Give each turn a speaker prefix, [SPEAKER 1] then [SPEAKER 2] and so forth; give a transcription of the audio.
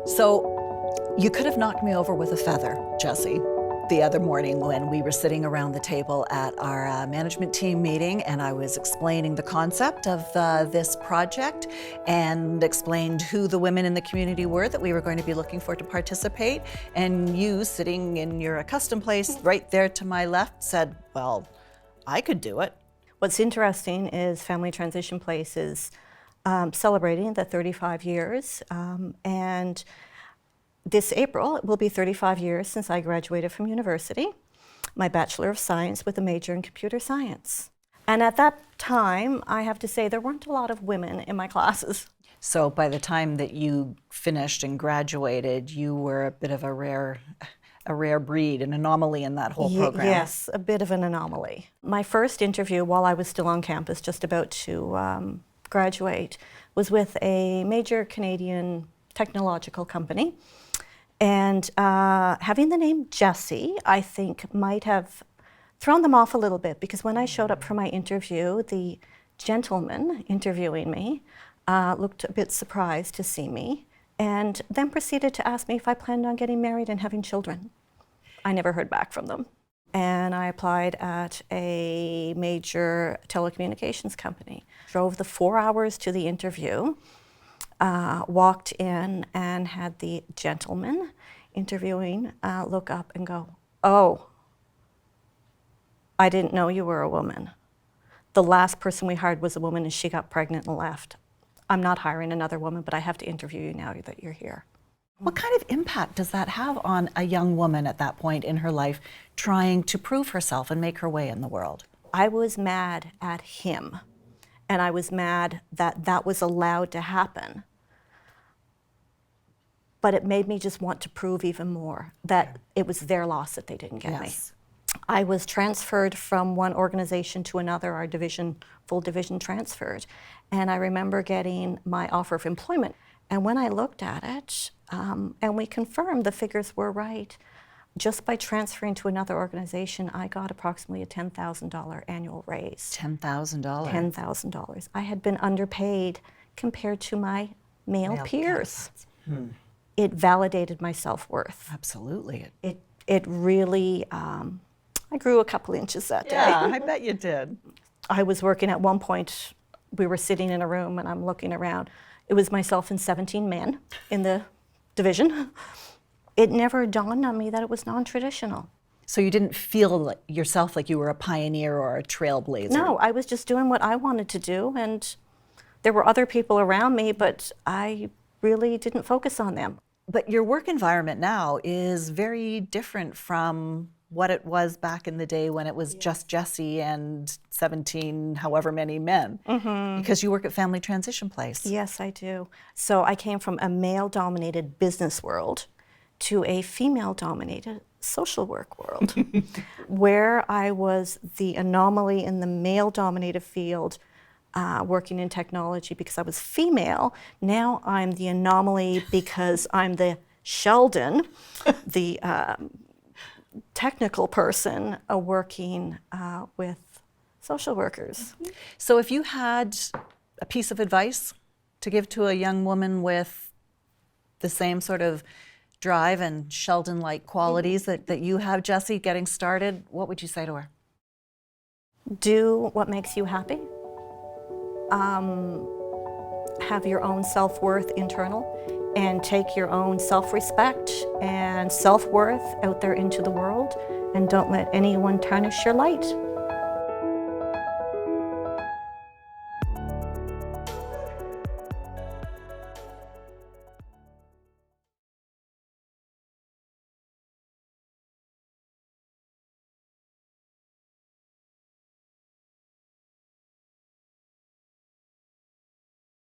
[SPEAKER 1] So you could have knocked me over with a feather, Jessie, the other morning when we were sitting around the table at our management team meeting, and I was explaining the concept of this project and explained who the women in the community were that we were going to be looking for to participate. And you, sitting in your accustomed place right there to my left, said, well, I could do it.
[SPEAKER 2] What's interesting is Family Transition Place is celebrating the 35 years, and this April it will be 35 years since I graduated from university, my Bachelor of Science with a major in computer science. And at that time, I have to say, there weren't a lot of women in my classes.
[SPEAKER 1] So by the time that you finished and graduated, you were a bit of a rare breed, an anomaly in that whole program.
[SPEAKER 2] Yes, a bit of an anomaly. My first interview while I was still on campus, just about to graduate, was with a major Canadian technological company. And having the name Jessie, I think, might have thrown them off a little bit, because when I showed up for my interview, the gentleman interviewing me looked a bit surprised to see me, and then proceeded to ask me if I planned on getting married and having children. I never heard back from them. And I applied at a major telecommunications company. Drove the 4 hours to the interview, walked in and had the gentleman interviewing look up and go, "Oh, I didn't know you were a woman. The last person we hired was a woman and she got pregnant and left. I'm not hiring another woman, but I have to interview you now that you're here."
[SPEAKER 1] What kind of impact does that have on a young woman at that point in her life trying to prove herself and make her way in the world?
[SPEAKER 2] I was mad at him, and I was mad that that was allowed to happen. But it made me just want to prove even more that it was their loss that they didn't get me. I was transferred from one organization to another, our division, full division transferred. And I remember getting my offer of employment. And when I looked at it, and we confirmed the figures were right, just by transferring to another organization, I got approximately a $10,000 annual raise.
[SPEAKER 1] $10,000?
[SPEAKER 2] $10,000. I had been underpaid compared to my male peers. It validated my self-worth.
[SPEAKER 1] Absolutely.
[SPEAKER 2] It really, I grew a couple inches that day.
[SPEAKER 1] Yeah, I bet you did.
[SPEAKER 2] I was working at one point, we were sitting in a room and I'm looking around. It was myself and 17 men in the division. It never dawned on me that it was non-traditional.
[SPEAKER 1] So you didn't feel yourself like you were a pioneer or a trailblazer?
[SPEAKER 2] No, I was just doing what I wanted to do, and there were other people around me, but I really didn't focus on them.
[SPEAKER 1] But your work environment now is very different from what it was back in the day when it was just Jessie and 17, however many men, because you work at Family Transition Place.
[SPEAKER 2] Yes, I do. So I came from a male-dominated business world to a female-dominated social work world, where I was the anomaly in the male-dominated field, working in technology because I was female. Now I'm the anomaly because I'm the Sheldon, the technical person working with social workers.
[SPEAKER 1] So if you had a piece of advice to give to a young woman with the same sort of drive and Sheldon-like qualities that you have, Jessie, getting started, what would you say to her?
[SPEAKER 2] Do what makes you happy. Have your own self-worth internal, and take your own self-respect and self-worth out there into the world, and don't let anyone tarnish your light.